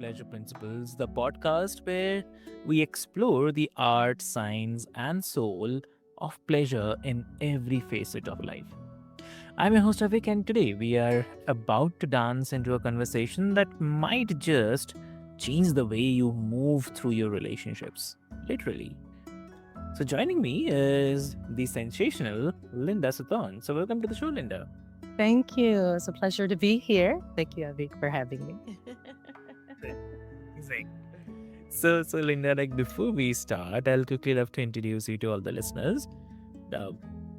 Pleasure Principles, the podcast where we explore the art, science, and soul of pleasure in every facet of life. I'm your host Avik, and today we are about to dance into a conversation that might just change the way you move through your relationships. Literally. So, joining me is the sensational Linda Sutton. So, welcome to the show, Linda. Thank you. It's a pleasure to be here. Thank you, Avik, for having me. Amazing. So Linda, like before we start, I'll quickly love to introduce you to all the listeners. Uh,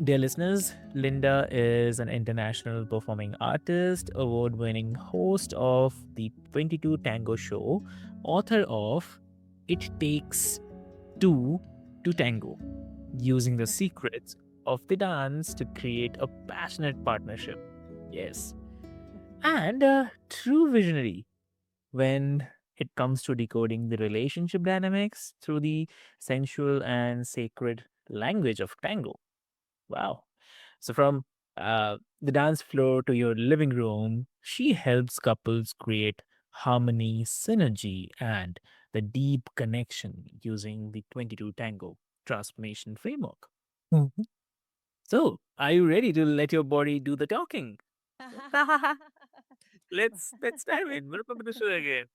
Dear listeners, Linda is an international performing artist, award-winning host of the 22 Tango Show, author of "It Takes Two to Tango," using the secrets of the dance to create a passionate partnership. Yes, and a true visionary when it comes to decoding the relationship dynamics through the sensual and sacred language of tango. Wow. So, from the dance floor to your living room, she helps couples create harmony, synergy, and the deep connection using the 22 Tango Transformation Framework. Mhm. So, are you ready to let your body do the talking? Let's dive in. Welcome to the show again.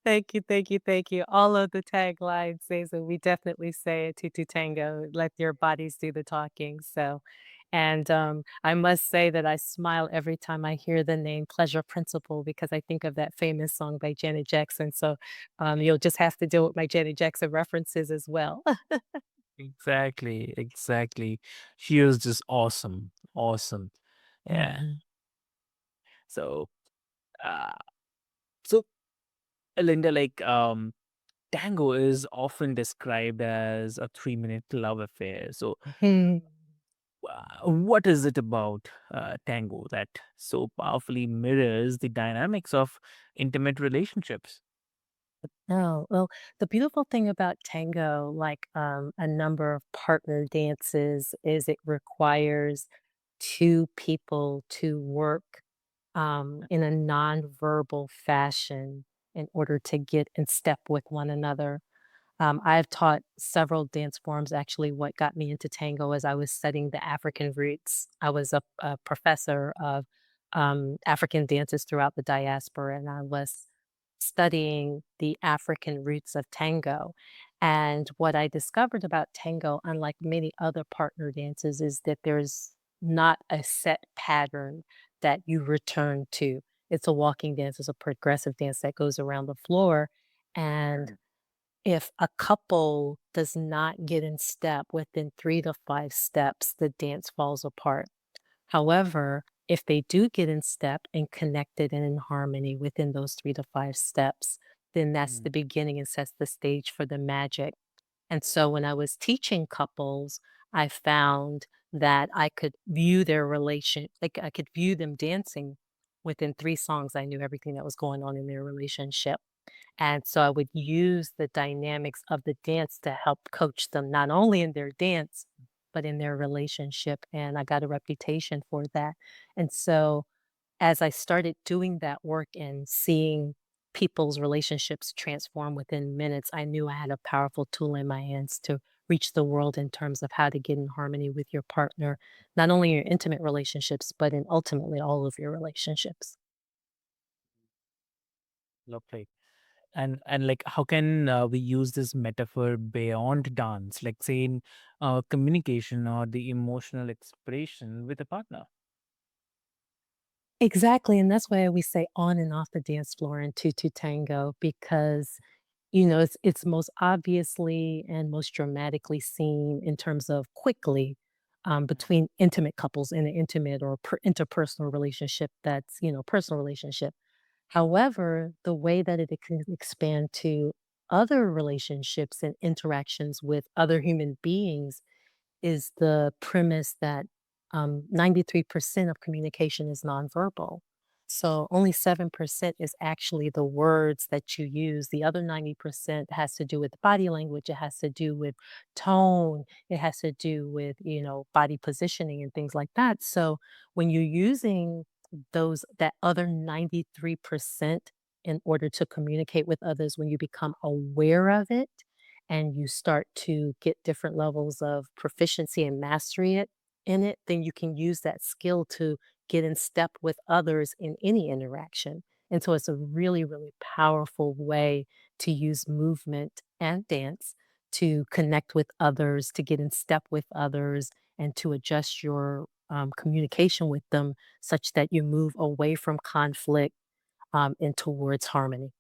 Thank you, thank you, thank you. All of the taglines say so. We definitely say it to tango. Let your bodies do the talking. And I must say that I smile every time I hear the name Pleasure Principle because I think of that famous song by Janet Jackson. So you'll just have to deal with my Janet Jackson references as well. Exactly, exactly. She was just awesome, awesome. Yeah. Mhm. So, uh, so Linda, tango is often described as a 3 minute love affair. So, what is it about tango that so powerfully mirrors the dynamics of intimate relationships? Oh, well, the beautiful thing about tango, like a number of partner dances, is it requires two people to work in a nonverbal fashion in order to get in step with one another. I've taught several dance forms. Actually, what got me into tango is I was studying the African roots. I was a professor of African dances throughout the diaspora, and I was studying the African roots of tango. And what I discovered about tango, unlike many other partner dances, is that there's not a set pattern that you return to. It's a walking dance, it's a progressive dance that goes around the floor. And if a couple does not get in step within 3 to 5 steps, the dance falls apart. However, if they do get in step and connected and in harmony within those 3 to 5 steps, then that's Mm, the beginning and sets the stage for the magic. And so when I was teaching couples, I found that I could view their relation like, I could view them dancing within 3 songs. I knew everything that was going on in their relationship. And so I would use the dynamics of the dance to help coach them not only in their dance, but in their relationship. And I got a reputation for that. And so as I started doing that work and seeing people's relationships transform within minutes, I knew I had a powerful tool in my hands to reach the world in terms of how to get in harmony with your partner, not only in your intimate relationships, but in ultimately all of your relationships. lovely. And like how can we use this metaphor beyond dance, like say in communication or the emotional expression with a partner? Exactly, and that's why we say on and off the dance floor in tutu tango because, it's most obviously and most dramatically seen in terms of quickly, between intimate couples in an intimate or interpersonal relationship that's, personal relationship. However, the way that it can expand to other relationships and interactions with other human beings is the premise that 93% of communication is nonverbal. So only 7% is actually the words that you use. The other 90% has to do with body language. It has to do with tone. It has to do with, body positioning and things like that. So when you're using that other 93% in order to communicate with others, when you become aware of it and you start to get different levels of proficiency and mastery in it, then you can use that skill to get in step with others in any interaction. And so it's a really, really powerful way to use movement and dance to connect with others, to get in step with others, and to adjust your communication with them such that you move away from conflict and towards harmony.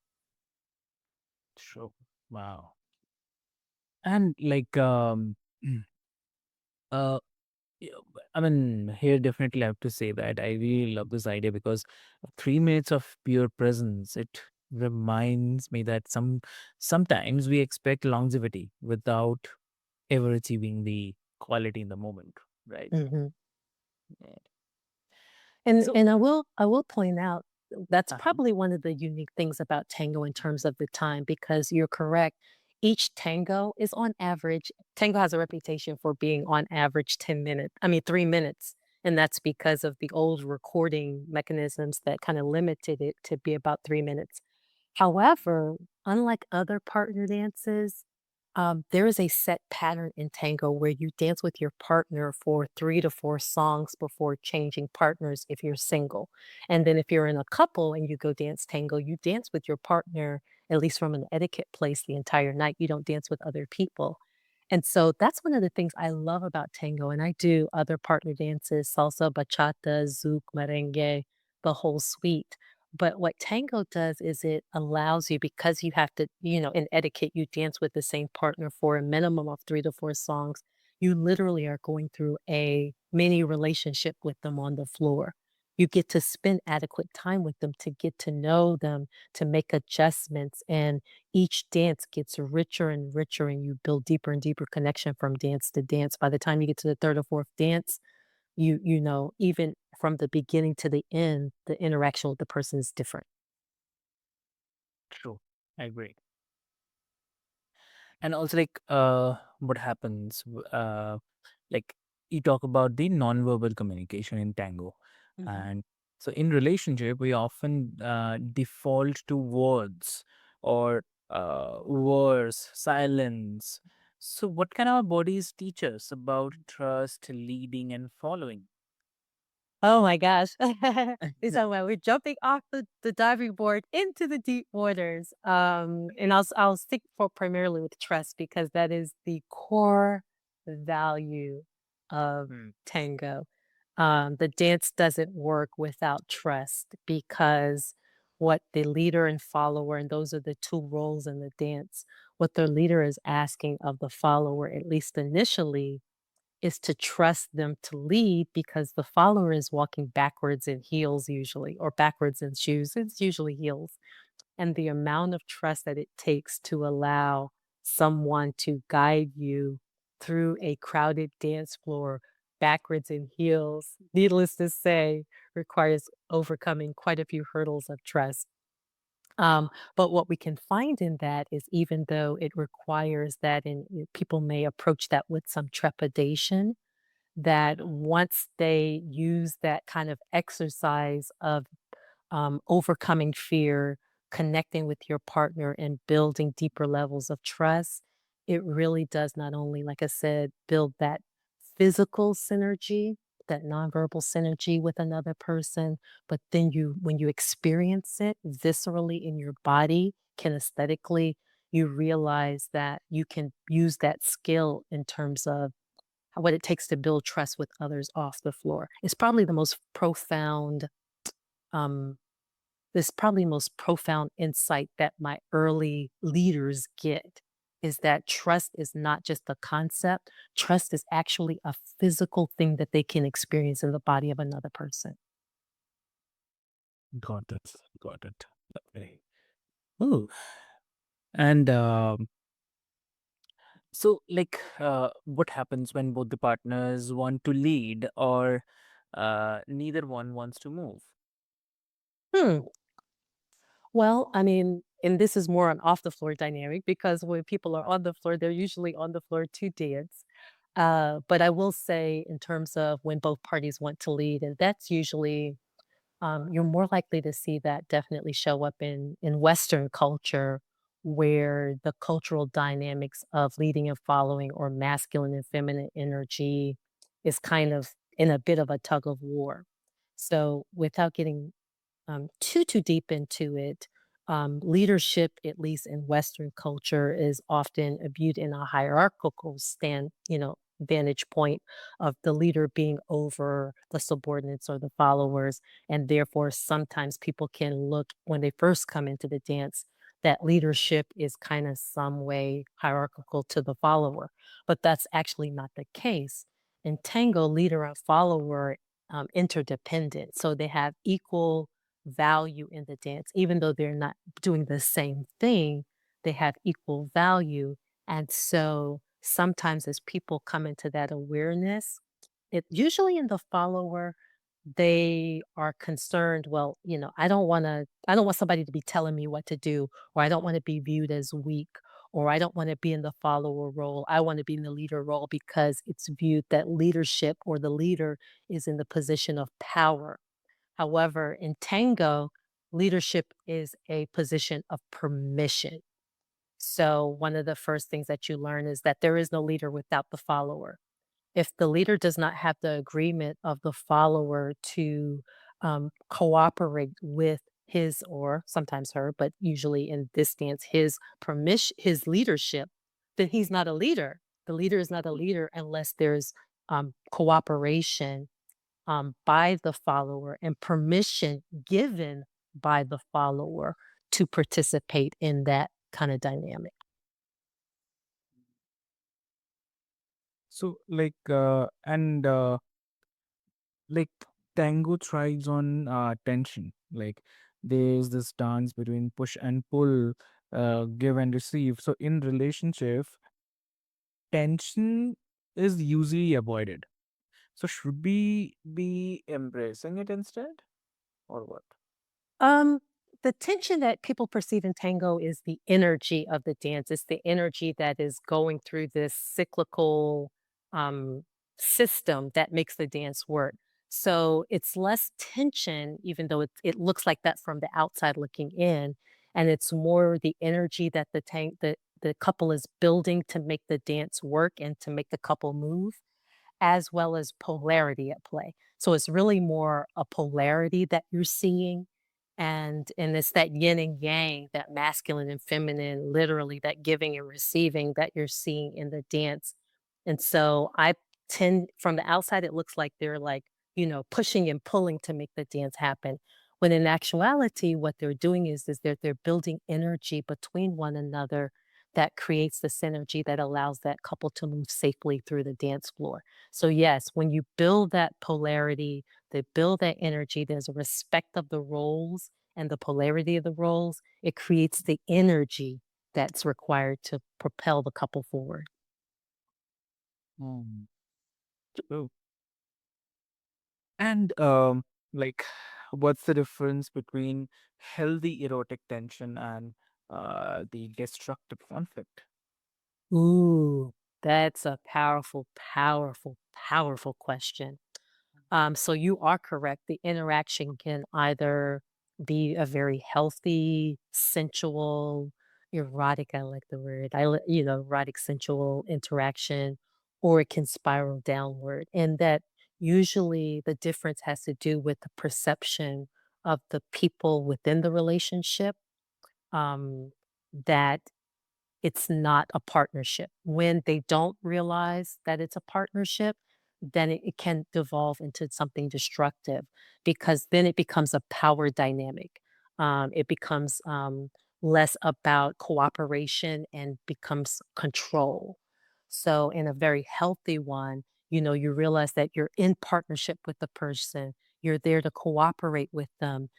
True. Wow. And like, uh, yeah, I mean, here definitely I have to say that I really love this idea because 3 minutes of pure presence, it reminds me that sometimes we expect longevity without ever achieving the quality in the moment, right? Mhm. Yeah. So, And I will point out that's uh-huh. probably one of the unique things about tango in terms of the time, because you're correct. Each tango is on average, tango has a reputation for being on average 10 minutes, I mean 3 minutes, and that's because of the old recording mechanisms that kind of limited it to be about 3 minutes. However, unlike other partner dances, there is a set pattern in tango where you dance with your partner for 3 to 4 songs before changing partners if you're single. And then if you're in a couple and you go dance tango, you dance with your partner, at least from an etiquette place, the entire night. You don't dance with other people. And so that's one of the things I love about tango. And I do other partner dances, salsa, bachata, zouk, merengue, the whole suite. But what tango does is it allows you, because you have to, in etiquette, you dance with the same partner for a minimum of 3 to 4 songs. You literally are going through a mini relationship with them on the floor. You get to spend adequate time with them to get to know them, to make adjustments. And each dance gets richer and richer, and you build deeper and deeper connection from dance to dance. By the time you get to the third or fourth dance, even from the beginning to the end, the interaction with the person is different. True. I agree. And also, like, what happens, like, you talk about the nonverbal communication in tango. Mhm. And so in relationship, we often default to words or words, silence. So what can our bodies teach us about trust, leading, and following? Oh my gosh. So when we're jumping off the diving board into the deep waters. And I'll stick for primarily with trust because that is the core value of Hmm. tango. The dance doesn't work without trust, because what the leader and follower, and those are the two roles in the dance, what the leader is asking of the follower, at least initially, is to trust them to lead, because the follower is walking backwards in heels usually, or backwards in shoes. It's usually heels. And the amount of trust that it takes to allow someone to guide you through a crowded dance floor backwards in heels, needless to say, requires overcoming quite a few hurdles of trust. But what we can find in that is, even though it requires that, and people may approach that with some trepidation, that once they use that kind of exercise of overcoming fear, connecting with your partner, and building deeper levels of trust, it really does not only, like I said, build that physical synergy, that nonverbal synergy with another person, but then when you experience it viscerally in your body, kinesthetically, you realize that you can use that skill in terms of what it takes to build trust with others off the floor. It's probably the most profound, um, this probably most profound insight that my early leaders get, is that trust is not just a concept. Trust is actually a physical thing that they can experience in the body of another person. Got it. Got it. Okay. Oh, and so, like, what happens when both the partners want to lead or neither one wants to move? Hmm. Well, I mean, and this is more an off the floor dynamic, because when people are on the floor, they're usually on the floor to dance. But I will say, in terms of when both parties want to lead, and that's usually You're more likely to see that definitely show up in Western culture, where the cultural dynamics of leading and following, or masculine and feminine energy, is kind of in a bit of a tug of war. So, without getting too deep into it, leadership, at least in Western culture, is often viewed in a hierarchical vantage point of the leader being over the subordinates or the followers, and therefore sometimes people can look when they first come into the dance that leadership is kind of some way hierarchical to the follower, but that's actually not the case. In tango, leader and follower interdependent, so they have equal value in the dance. Even though they're not doing the same thing, they have equal value. And so sometimes as people come into that awareness, it usually in the follower, they are concerned, well, I don't want somebody to be telling me what to do, or I don't want to be viewed as weak, or I don't want to be in the follower role. I want to be in the leader role because it's viewed that leadership or the leader is in the position of power. However, in tango, leadership is a position of permission. So, one of the first things that you learn is that there is no leader without the follower. If the leader does not have the agreement of the follower to cooperate with his, or sometimes her, but usually in this stance, his permission, his leadership, then he's not a leader. The leader is not a leader unless there's cooperation by the follower and permission given by the follower to participate in that kind of dynamic. So, and like tango thrives on tension. Like there's this dance between push and pull, give and receive. So in relationship, tension is usually avoided. So should we be embracing it instead, or what? Um, the tension that people perceive in tango is the energy of the dance. It's the energy that is going through this cyclical um, system that makes the dance work. So it's less tension, even though it looks like that from the outside looking in, and it's more the energy that the couple is building to make the dance work and to make the couple move, as well as polarity at play. So it's really more a polarity that you're seeing, and it's that yin and yang, that masculine and feminine, literally that giving and receiving that you're seeing in the dance. And so I tend from the outside it looks like they're like, pushing and pulling to make the dance happen. When in actuality what they're doing is they're building energy between one another that creates the synergy that allows that couple to move safely through the dance floor. So, yes, when you build that polarity, they build that energy, there's a respect of the roles and the polarity of the roles. It creates the energy that's required to propel the couple forward. Hmm. Oh. And like, what's the difference between healthy erotic tension and the destructive conflict? Ooh, that's a powerful, powerful, powerful question. So you are correct. The interaction can either be a very healthy, sensual, erotic, I like the word, erotic, sensual interaction, or it can spiral downward. And that usually the difference has to do with the perception of the people within the relationship, um, that it's not a partnership. When they don't realize that it's a partnership, then it can devolve into something destructive, because then it becomes a power dynamic. It becomes less about cooperation and becomes control. So, in a very healthy one, you realize that you're in partnership with the person. You're there to cooperate with them,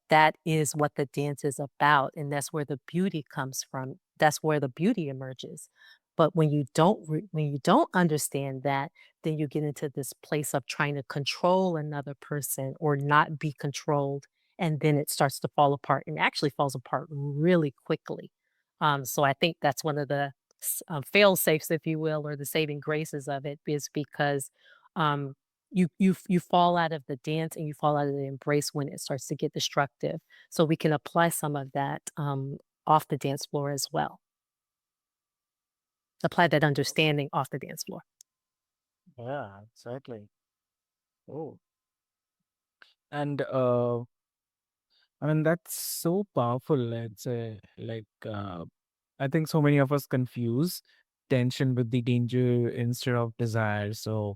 that is what the dance is about, and that's where the beauty comes from. That's where the beauty emerges. But when you don't understand that, then you get into this place of trying to control another person or not be controlled, and then it starts to fall apart, and actually falls apart really quickly. So I think that's one of the fail safes, if you will, or the saving graces of it, is because um, you fall out of the dance and you fall out of the embrace when it starts to get destructive. So we can apply some of that off the dance floor as well. Apply that understanding off the dance floor. Yeah, exactly. Oh, and I mean, that's so powerful. Let's say, I think so many of us confuse tension with the danger instead of desire. So,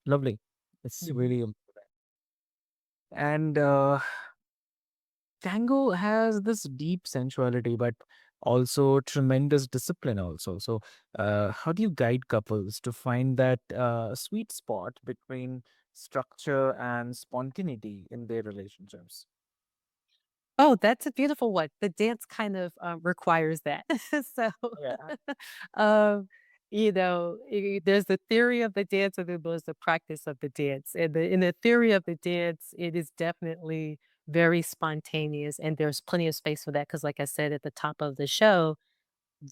lovely. It's Mhm. really and tango has this deep sensuality, but also tremendous discipline. Also, so how do you guide couples to find that sweet spot between structure and spontaneity in their relationships? Oh, that's a beautiful one. The dance kind of, requires that. So, Yeah. um, there's the theory of the dance and then there's the practice of the dance. And in the theory of the dance, it is definitely very spontaneous, and there's plenty of space for that. Because, like I said at the top of the show,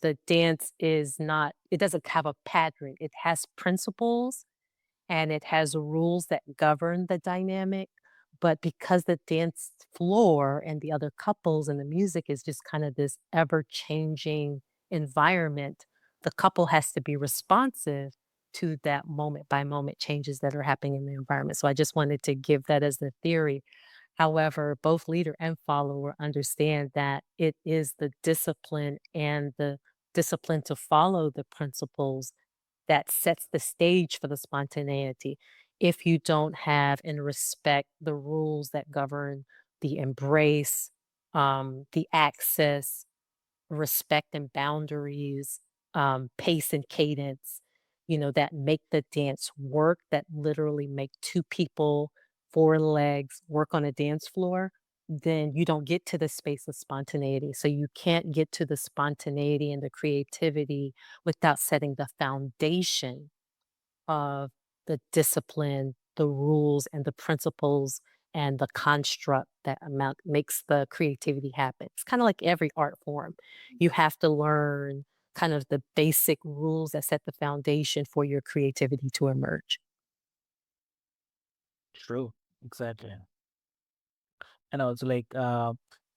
the dance is not it doesn't have a pattern. It has principles and it has rules that govern the dynamic. But because the dance floor and the other couples and the music is just kind of this ever changing environment, the couple has to be responsive to that moment by moment changes that are happening in the environment. So I just wanted to give that as the theory. However, both leader and follower understand that it is the discipline and the discipline to follow the principles that sets the stage for the spontaneity. If you don't have and respect the rules that govern the embrace, the access, respect and boundaries, pace and cadence, that make the dance work, that literally make two people, four legs work on a dance floor, then you don't get to the space of spontaneity. So you can't get to the spontaneity and the creativity without setting the foundation of the discipline, the rules, and the principles and the construct that amount makes the creativity happen. It's kind of like every art form. You have to learn kind of the basic rules that set the foundation for your creativity to emerge. True. Exactly. And also,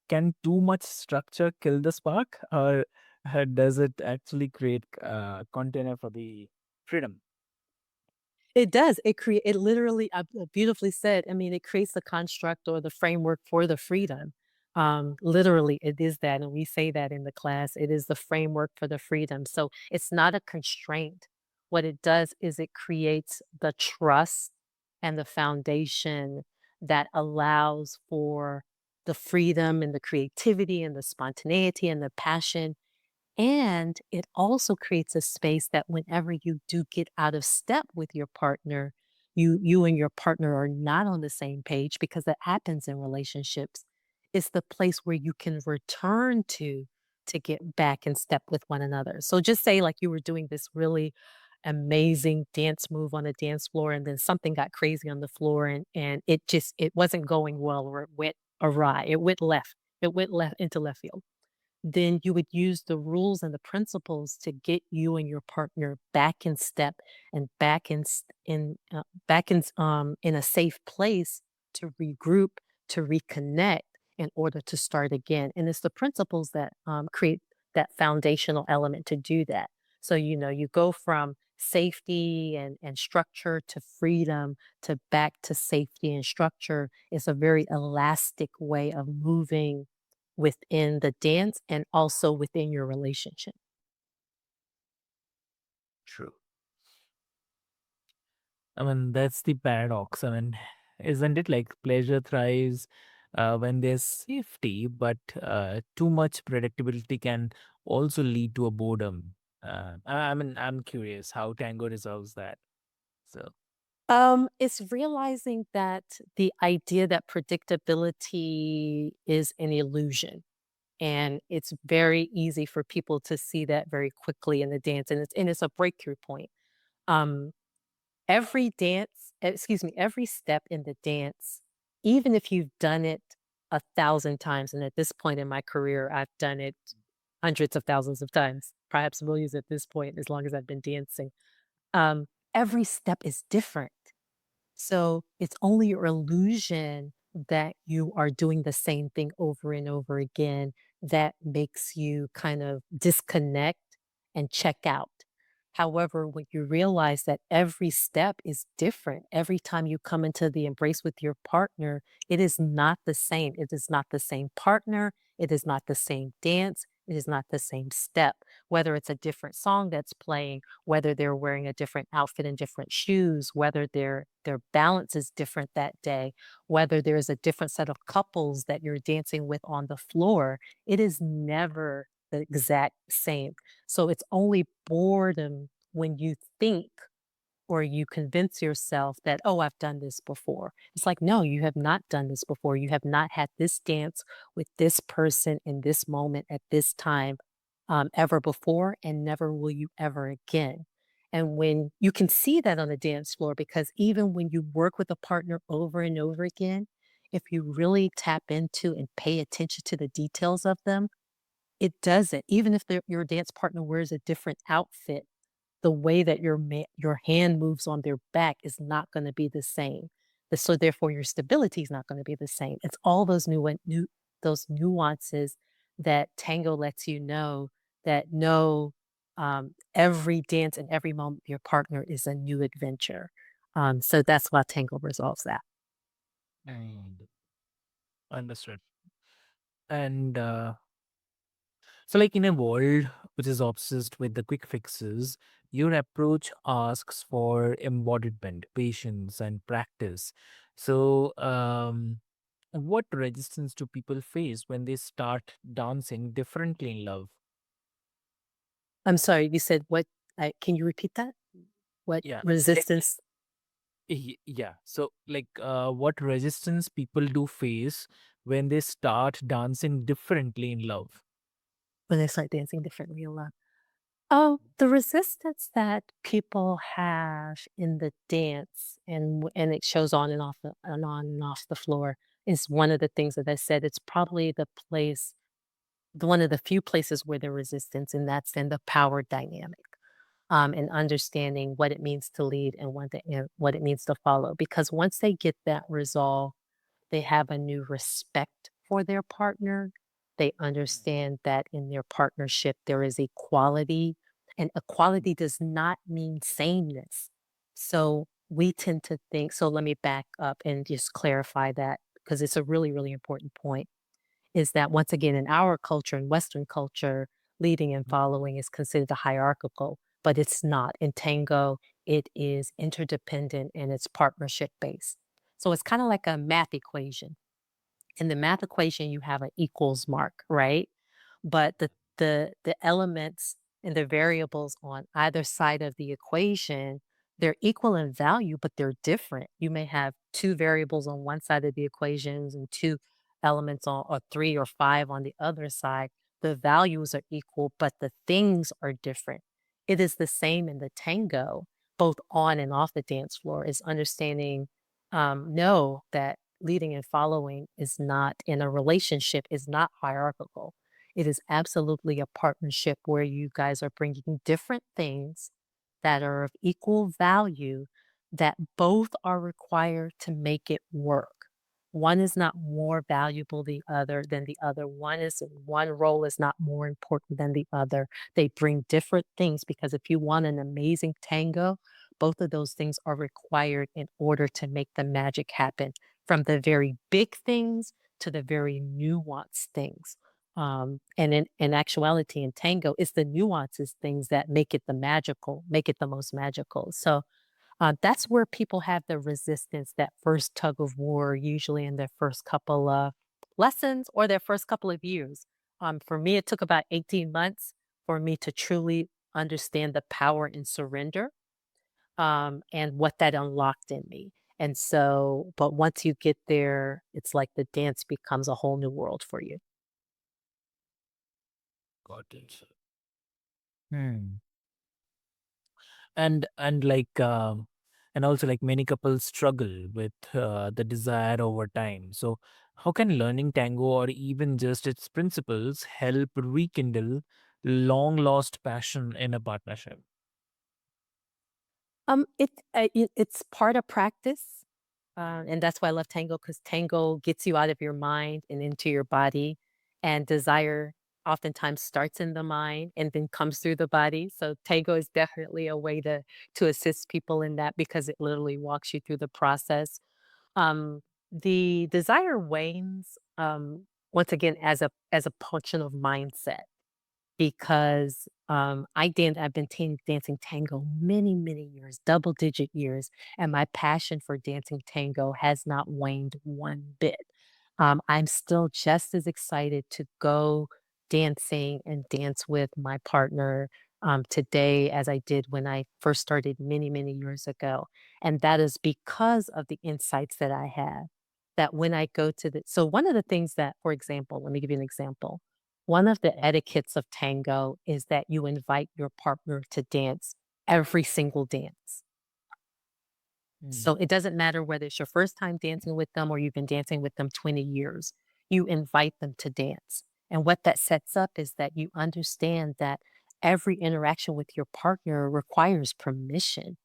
can too much structure kill the spark, or does it actually create container for the freedom? It does. It literally, beautifully said. I mean, it creates the construct or the framework for the freedom. Literally, it is that, and we say that in the class. It is the framework for the freedom. So it's not a constraint. What it does is it creates the trust and the foundation that allows for the freedom and the creativity and the spontaneity and the passion, and it also creates a space that whenever you do get out of step with your partner, you and your partner are not on the same page because that happens in relationships. It's the place where you can return to get back in step with one another. So just say like you were doing this really amazing dance move on a dance floor and then something got crazy on the floor and it wasn't going well or it went awry. It went left. It went left into left field, then you would use the rules and the principles to get you and your partner back in step and in a safe place to regroup, to reconnect in order to start again. And it's the principles that create that foundational element to do that. So you go from safety and structure to freedom to back to safety and structure. It's a very elastic way of moving within the dance and also within your relationship. True. I mean, that's the paradox. I mean, isn't it like pleasure thrives when there's safety, but too much predictability can also lead to a boredom. I mean, I'm curious how Tango resolves that. So, It's realizing that the idea that predictability is an illusion. And it's very easy for people to see that very quickly in the dance. And it's a breakthrough point. Um, every step in the dance, even if you've done it 1,000 times, and at this point in my career, I've done it hundreds of thousands of times, perhaps millions at this point, as long as I've been dancing. Um, every step is different. So it's only your illusion that you are doing the same thing over and over again that makes you kind of disconnect and check out. However, when you realize that every step is different, every time you come into the embrace with your partner, it is not the same. It is not the same partner. It is not the same dance. It is not the same step. Whether it's a different song that's playing, whether they're wearing a different outfit and different shoes, whether their balance is different that day, whether there's a different set of couples that you're dancing with on the floor, it is never the exact same. So it's only boredom when you think or you convince yourself that, oh, I've done this before. It's like, no, you have not done this before. You have not had this dance with this person in this moment at this time ever before, and never will you ever again. And when you can see that on the dance floor, because even when you work with a partner over and over again, if you really tap into and pay attention to the details of them, it doesn't. Even if your dance partner wears a different outfit, the way that your hand moves on their back is not gonna be the same. So therefore, your stability is not gonna be the same. It's all those those nuances that tango lets you know that no, every dance and every moment with your partner is a new adventure. So that's why tango resolves that. And understood. And so, like in a world which is obsessed with the quick fixes, your approach asks for embodiment, patience, and practice. So, what resistance do people face when they start dancing differently in love? I'm sorry, you said what can you repeat that? What Yeah, like resistance? yeah. So, like, what resistance people do face when they start dancing differently in love? When they start dancing differently in love? Oh, the resistance that people have in the dance and it shows on and off and on and off the floor is one of the things that I said. It's probably one of the few places where the resistance, and that's in the power dynamic, and understanding what it means to lead and what it means to follow. Because once they get that resolve, they have a new respect for their partner. They understand that in their partnership, there is equality, and equality does not mean sameness. So we tend to think, so let me back up and just clarify that because it's a really, really important point is that once again, in our culture, in Western culture, leading and following is considered a hierarchical, but it's not. In tango, it is interdependent and it's partnership based. So it's kind of like a math equation. In the math equation, you have an equals mark, right? But the elements and the variables on either side of the equation, they're equal in value, but they're different. You may have two variables on one side of the equations and two elements on or three or five on the other side. The values are equal, but the things are different. It is the same in the tango, both on and off the dance floor, is understanding know that leading and following is not in a relationship is not hierarchical. It is absolutely a partnership where you guys are bringing different things that are of equal value that both are required to make it work. One is not more valuable than the other. One role is not more important than the other. They bring different things because if you want an amazing tango, both of those things are required in order to make the magic happen, from the very big things to the very nuanced things. And in actuality, in tango, it's the nuances things that make it the magical, make it the most magical. So that's where people have the resistance, that first tug of war, usually in their first couple of lessons or their first couple of years. For me, it took about 18 months for me to truly understand the power and surrender and what that unlocked in me. And so, but once you get there, it's like the dance becomes a whole new world for you. Got it. Hmm. And like and also like many couples struggle with the desire over time. So how can learning tango or even just its principles help rekindle long lost passion in a partnership? It's part of practice. And that's why I love tango because tango gets you out of your mind and into your body. And desire oftentimes starts in the mind and then comes through the body. So tango is definitely a way to assist people in that because it literally walks you through the process. The desire wanes once again as a function of mindset because, I've been dancing tango many, many years, double-digit years, and my passion for dancing tango has not waned one bit. I'm still just as excited to go dancing and dance with my partner, today as I did when I first started many, many years ago, and that is because of the insights that I have, that when I go to the so one of the things that for example, let me give you an example. One of the etiquettes of tango is that you invite your partner to dance every single dance. Mm. So it doesn't matter whether it's your first time dancing with them or you've been dancing with them 20 years. You invite them to dance. And what that sets up is that you understand that every interaction with your partner requires permission.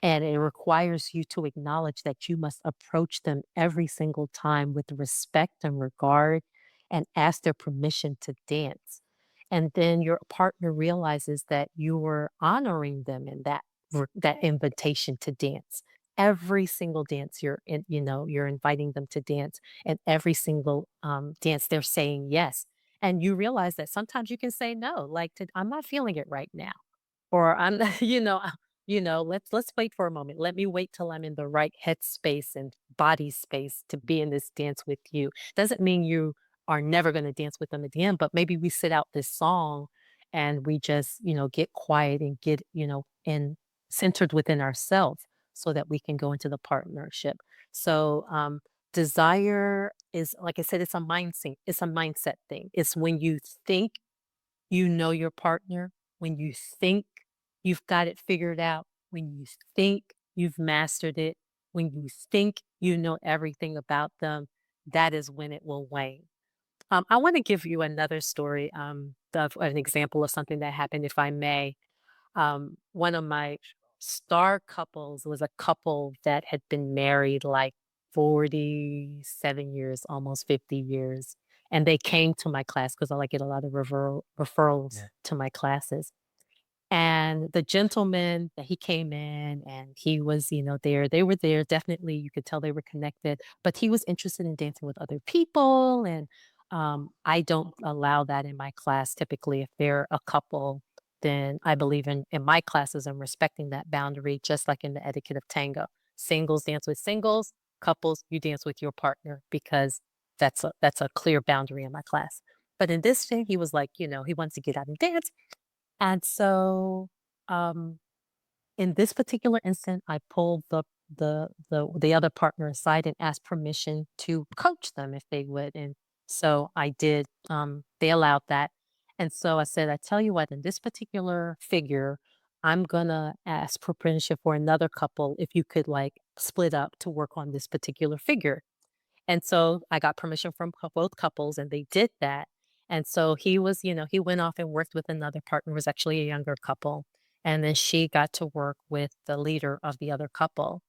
And it requires you to acknowledge that you must approach them every single time with respect and regard and ask their permission to dance. And then your partner realizes that you were honoring them in that invitation to dance. Every single dance you're inviting them to dance, and every single dance they're saying yes. And you realize that sometimes you can say no, like I'm not feeling it right now or I'm not, let's wait for a moment. Let me wait till I'm in the right headspace and body space to be in this dance with you. Doesn't mean you are never going to dance with them again, but maybe we sit out this song and we just, get quiet and get, and centered within ourselves so that we can go into the partnership. So, desire is like I said, it's a mindset thing. It's when you think you know your partner, when you think you've got it figured out, when you think you've mastered it, when you think you know everything about them, that is when it will wane. I want to give you another story of an example of something that happened, if I may. One of my star couples was a couple that had been married like 47 years, almost 50 years. And they came to my class because I get a lot of referrals Yeah. to my classes. And the gentleman that he came in and he was, there. They were there. Definitely, you could tell they were connected, but he was interested in dancing with other people. And I don't allow that in my class. Typically, if they're a couple, then I believe in my classes and respecting that boundary, just like in the etiquette of tango. Singles dance with singles, couples, you dance with your partner because that's a clear boundary in my class. But in this thing, he was like, he wants to get out and dance. And so, um, in this particular instant, I pulled the other partner aside and asked permission to coach them if they would. And so I did. They allowed that. And so I said, I tell you what, in this particular figure, I'm gonna ask for permission for another couple if you could like split up to work on this particular figure. And so I got permission from both couples and they did that. And so he went off and worked with another partner, it was actually a younger couple. And then she got to work with the leader of the other couple.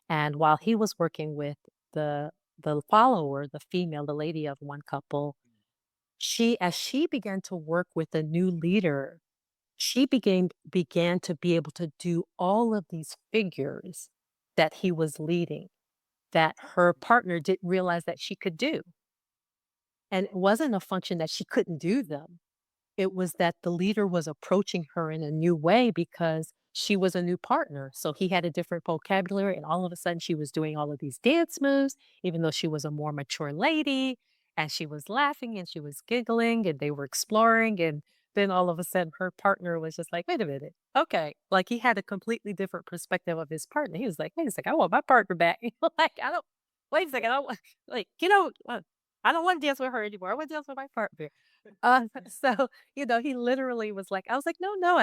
And while he was working with the follower, the female, the lady of one couple, as she began to work with the new leader, she began to be able to do all of these figures that he was leading that her partner didn't realize that she could do. And it wasn't a function that she couldn't do them. It was that the leader was approaching her in a new way because she was a new partner. So he had a different vocabulary, and all of a sudden she was doing all of these dance moves, even though she was a more mature lady. And she was laughing and she was giggling and they were exploring. And then all of a sudden her partner was just like, wait a minute. Okay. Like he had a completely different perspective of his partner. He was like, wait a second, I want my partner back. Like, I don't, wait a second. I don't, like, I don't want to dance with her anymore. I want to dance with my partner. So he literally was like I was like, "No, no."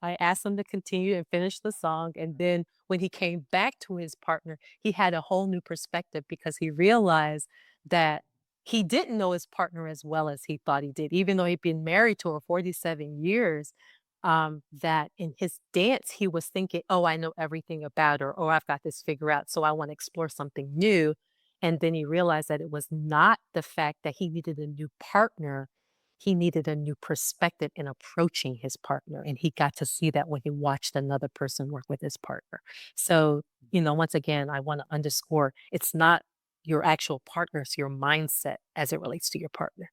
I asked him to continue and finish the song, and then when he came back to his partner, he had a whole new perspective because he realized that he didn't know his partner as well as he thought he did. Even though he'd been married to her 47 years, that in his dance, he was thinking, oh, I know everything about her, or I've got this figure out, so I want to explore something new. And then he realized that it was not the fact that he needed a new partner. He needed a new perspective in approaching his partner. And he got to see that when he watched another person work with his partner. So, once again, I want to underscore it's not your actual partner, it's your mindset as it relates to your partner.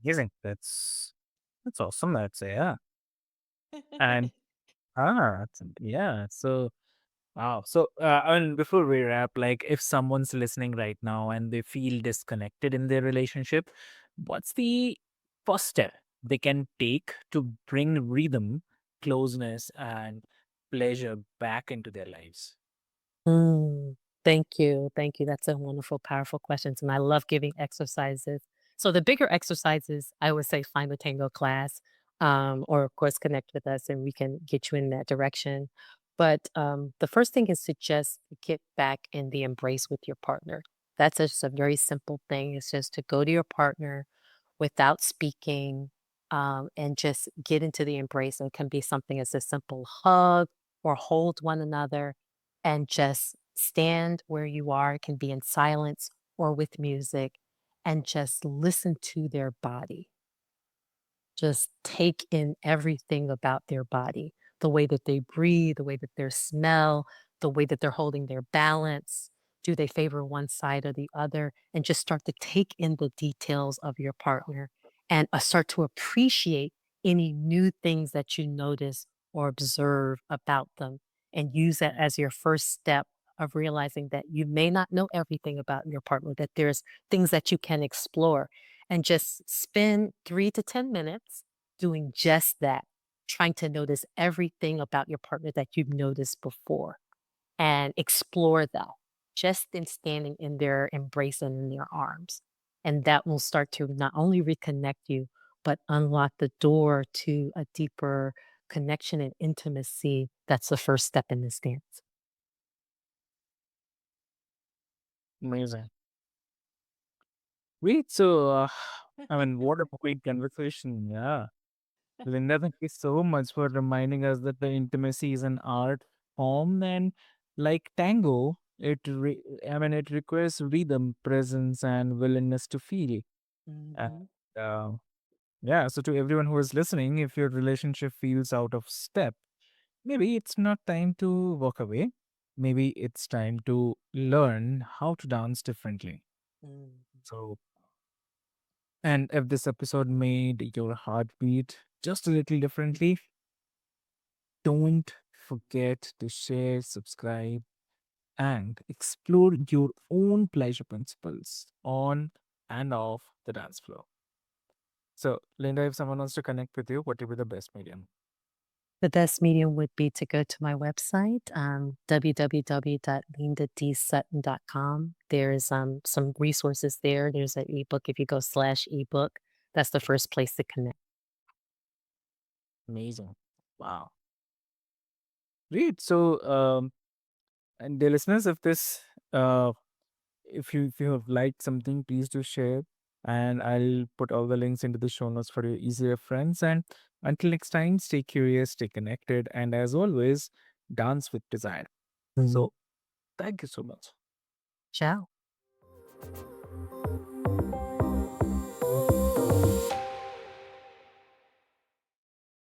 Amazing. That's awesome. I'd say, yeah. And yeah. So wow. So, before we wrap, like if someone's listening right now and they feel disconnected in their relationship, what's the first step they can take to bring rhythm, closeness, and pleasure back into their lives? Mm, thank you. Thank you. That's a wonderful, powerful questions. And I love giving exercises. So the bigger exercises, I would say find a tango class, or of course connect with us and we can get you in that direction. But the first thing is to just get back in the embrace with your partner. That's just a very simple thing. It's just to go to your partner without speaking, and just get into the embrace. And it can be something as a simple hug or hold one another and just stand where you are. It can be in silence or with music and just listen to their body. Just take in everything about their body, the way that they breathe, the way that they smell, the way that they're holding their balance. Do they favor one side or the other? And just start to take in the details of your partner and start to appreciate any new things that you notice or observe about them and use that as your first step of realizing that you may not know everything about your partner, that there's things that you can explore and just spend 3 to 10 minutes doing just that, trying to notice everything about your partner that you've noticed before and explore that just in standing in their embrace and in their arms. And that will start to not only reconnect you, but unlock the door to a deeper connection and intimacy. That's the first step in this dance. Amazing. Great. So, what a great conversation. Yeah. Linda, thank you so much for reminding us that the intimacy is an art form, and like tango, it requires rhythm, presence, and willingness to feel. And Mhm. uh, yeah, so to everyone who is listening, if your relationship feels out of step, maybe it's not time to walk away. Maybe it's time to learn how to dance differently. Mhm. So, and if this episode made your heart beat just a little differently, don't forget to share, subscribe, and explore your own pleasure principles on and off the dance floor. So, Linda, if someone wants to connect with you, what would be the best medium? The best medium would be to go to my website, www.lindadsutton.com. There's some resources there. There's an ebook. If you go slash ebook, that's the first place to connect. Amazing. Wow. Great. So, and dear listeners, uh, if you have liked something, please do share, and I'll put all the links into the show notes for your easy reference. And until next time, stay curious, stay connected, and as always, dance with desire. Mhm. So, thank you so much. Ciao.